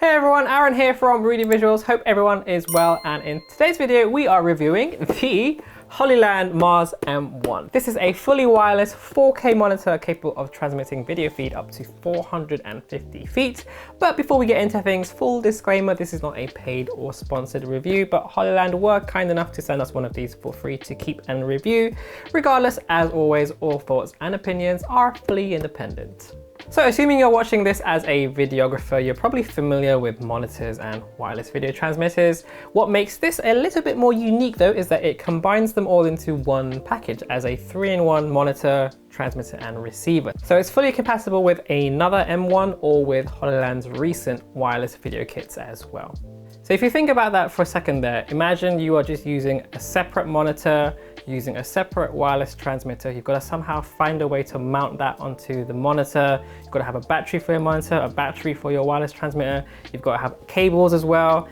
Hey everyone, Aaron here from Rudy Visuals. Hope everyone is well, and in today's video we are reviewing the Hollyland Mars M1. This is a fully wireless 4K monitor capable of transmitting video feed up to 450 feet. But before we get into things, full disclaimer, this is not a paid or sponsored review, but Hollyland were kind enough to send us one of these for free to keep and review. Regardless, as always, all thoughts and opinions are fully independent. So assuming you're watching this as a videographer, you're probably familiar with monitors and wireless video transmitters. What makes this a little bit more unique though is that it combines them all into one package as a 3-in-1 monitor, transmitter and receiver. So it's fully compatible with another M1 or with Hollyland's recent wireless video kits as well. So if you think about that for a second there, imagine you are just using a separate monitor, using a separate wireless transmitter. You've got to somehow find a way to mount that onto the monitor. You've got to have a battery for your monitor, a battery for your wireless transmitter. You've got to have cables as well.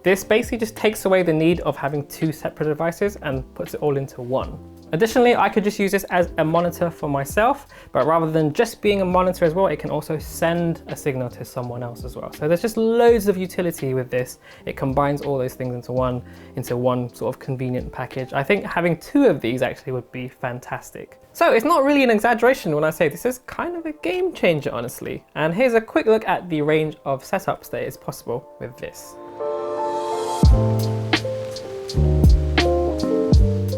This basically just takes away the need of having two separate devices and puts it all into one. Additionally, I could just use this as a monitor for myself, but rather than just being a monitor as well, it can also send a signal to someone else as well. So there's just loads of utility with this. It combines all those things into one sort of convenient package. I think having two of these actually would be fantastic. So it's not really an exaggeration when I say this is kind of a game changer, honestly. And here's a quick look at the range of setups that is possible with this.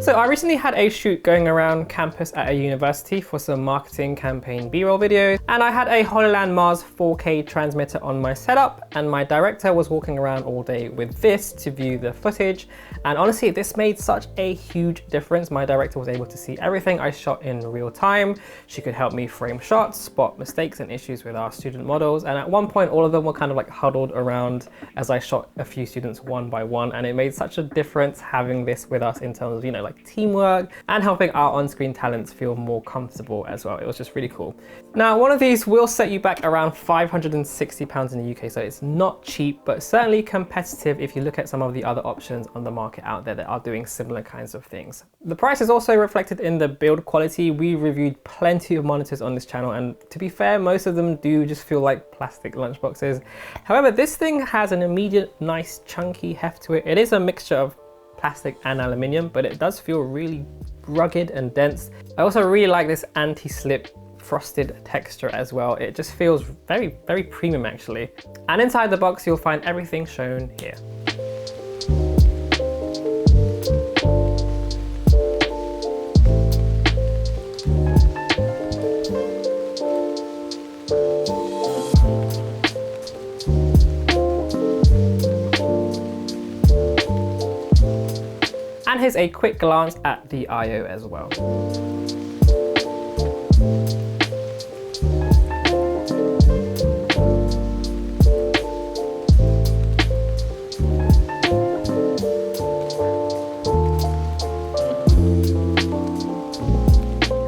So I recently had a shoot going around campus at a university for some marketing campaign B-roll videos, and I had a Hollyland Mars 4K transmitter on my setup, and my director was walking around all day with this to view the footage. And honestly, this made such a huge difference. My director was able to see everything I shot in real time. She could help me frame shots, spot mistakes and issues with our student models. And at one point, all of them were kind of like huddled around as I shot a few students one by one. And it made such a difference having this with us in terms of, like teamwork and helping our on-screen talents feel more comfortable as well. It was just really cool. Now, one of these will set you back around £560 in the UK, so it's not cheap, but certainly competitive if you look at some of the other options on the market out there that are doing similar kinds of things. The price is also reflected in the build quality. We reviewed plenty of monitors on this channel, and to be fair, most of them do just feel like plastic lunchboxes. However, this thing has an immediate, nice, chunky heft to it. It is a mixture of plastic and aluminium, but it does feel really rugged and dense. I also really like this anti-slip frosted texture as well. It just feels very, very premium actually. And inside the box, you'll find everything shown here. And here's a quick glance at the I/O as well.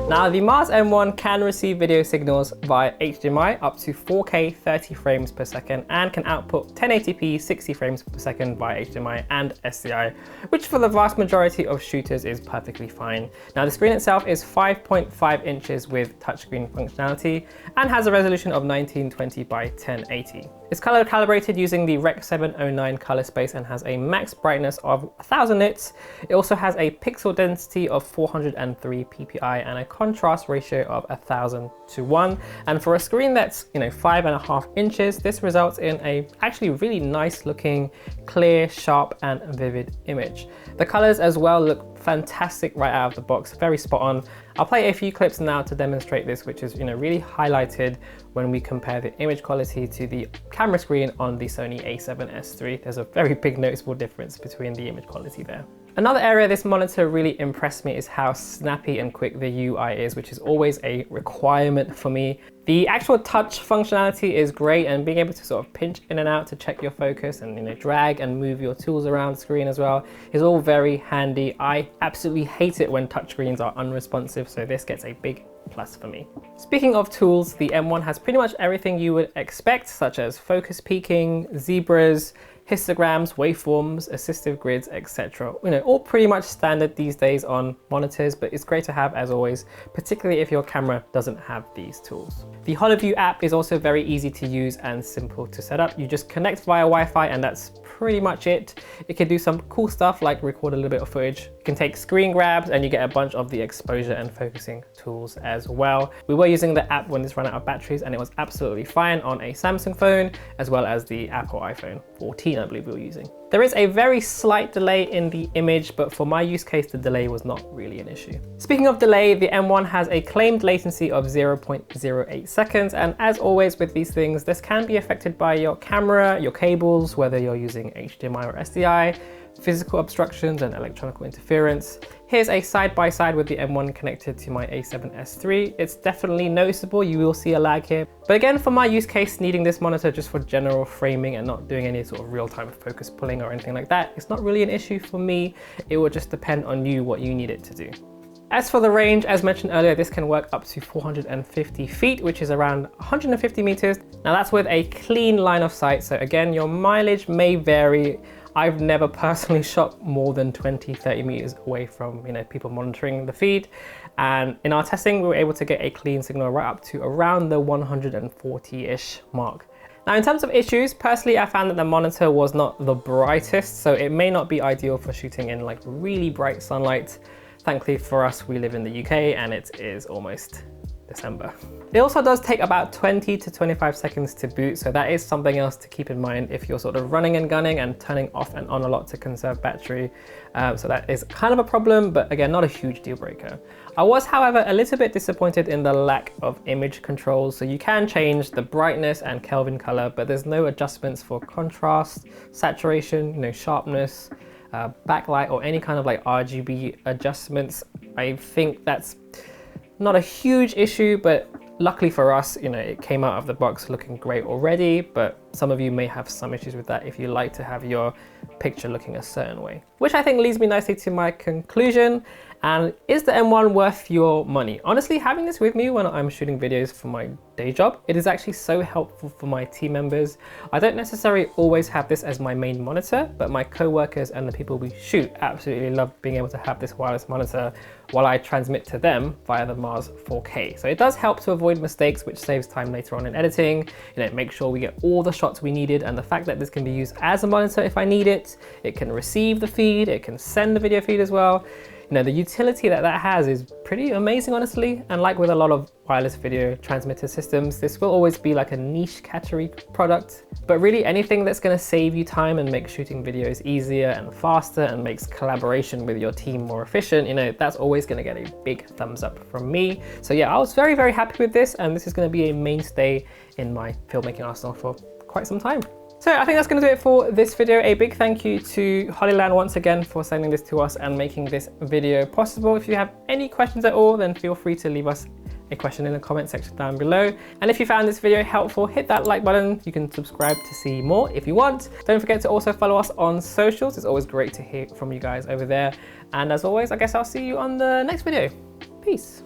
Now, the Mars M1 can receive video signals via HDMI up to 4K 30 frames per second and can output 1080p 60 frames per second via HDMI and SDI, which for the vast majority of shooters is perfectly fine. Now, the screen itself is 5.5 inches with touchscreen functionality and has a resolution of 1920 by 1080. It's color calibrated using the Rec 709 color space and has a max brightness of 1000 nits. It also has a pixel density of 403 ppi and a contrast ratio of 1000:1. And for a screen that's 5.5 inches, this results in a actually really nice looking, clear, sharp and vivid image. The colors as well look fantastic right out of the box, very spot on. I'll play a few clips now to demonstrate this, which is really highlighted when we compare the image quality to the camera screen on the Sony a7S III. There's a very big noticeable difference between the image quality there. Another area this monitor really impressed me is how snappy and quick the UI is, which is always a requirement for me. The actual touch functionality is great, and being able to sort of pinch in and out to check your focus and drag and move your tools around the screen as well is all very handy. I absolutely hate it when touchscreens are unresponsive, so this gets a big plus for me. Speaking of tools, the M1 has pretty much everything you would expect, such as focus peaking, zebras, histograms, waveforms, assistive grids, etc. All pretty much standard these days on monitors, but it's great to have as always, particularly if your camera doesn't have these tools. The HoloView app is also very easy to use and simple to set up. You just connect via Wi-Fi and that's pretty much it. It can do some cool stuff like record a little bit of footage. You can take screen grabs and you get a bunch of the exposure and focusing tools as well. We were using the app when this ran out of batteries and it was absolutely fine on a Samsung phone as well as the Apple iPhone 14, I believe we were using. There is a very slight delay in the image, but for my use case, the delay was not really an issue. Speaking of delay, the M1 has a claimed latency of 0.08 seconds. And as always with these things, this can be affected by your camera, your cables, whether you're using HDMI or SDI, physical obstructions and electronic interference. Here's a side-by-side with the M1 connected to my A7S III. It's definitely noticeable, you will see a lag here. But again, for my use case, needing this monitor just for general framing and not doing any sort of real-time focus pulling or anything like that, it's not really an issue for me. It will just depend on you, what you need it to do. As for the range, as mentioned earlier, this can work up to 450 feet, which is around 150 meters. Now that's with a clean line of sight. So again, your mileage may vary. I've never personally shot more than 20-30 meters away from people monitoring the feed. And in our testing, we were able to get a clean signal right up to around the 140-ish mark. Now, in terms of issues, personally, I found that the monitor was not the brightest, so it may not be ideal for shooting in like really bright sunlight. Thankfully for us, we live in the UK and it is almost December. It also does take about 20 to 25 seconds to boot, so that is something else to keep in mind if you're sort of running and gunning and turning off and on a lot to conserve battery. So that is kind of a problem, but again, not a huge deal breaker. I was, however, a little bit disappointed in the lack of image controls. So you can change the brightness and Kelvin color, but there's no adjustments for contrast, saturation, sharpness, backlight, or any kind of like RGB adjustments. I think that's not a huge issue, but luckily for us, it came out of the box looking great already, but some of you may have some issues with that if you like to have your picture looking a certain way. Which I think leads me nicely to my conclusion. And is the M1 worth your money? Honestly, having this with me when I'm shooting videos for my day job, it is actually so helpful for my team members. I don't necessarily always have this as my main monitor, but my co-workers and the people we shoot absolutely love being able to have this wireless monitor while I transmit to them via the Mars 4K. So it does help to avoid mistakes, which saves time later on in editing. Make sure we get all the shots we needed, and the fact that this can be used as a monitor if I need it, it can receive the feed, it can send the video feed as well. The utility that has is pretty amazing, honestly. And like with a lot of wireless video transmitter systems, this will always be like a niche category product. But really anything that's going to save you time and make shooting videos easier and faster and makes collaboration with your team more efficient, that's always going to get a big thumbs up from me. So yeah, I was very, very happy with this, and this is going to be a mainstay in my filmmaking arsenal for quite some time. So I think that's going to do it for this video. A big thank you to Hollyland once again for sending this to us and making this video possible. If you have any questions at all, then feel free to leave us a question in the comment section down below. And if you found this video helpful, hit that like button. You can subscribe to see more if you want. Don't forget to also follow us on socials. It's always great to hear from you guys over there. And as always, I guess I'll see you on the next video. Peace.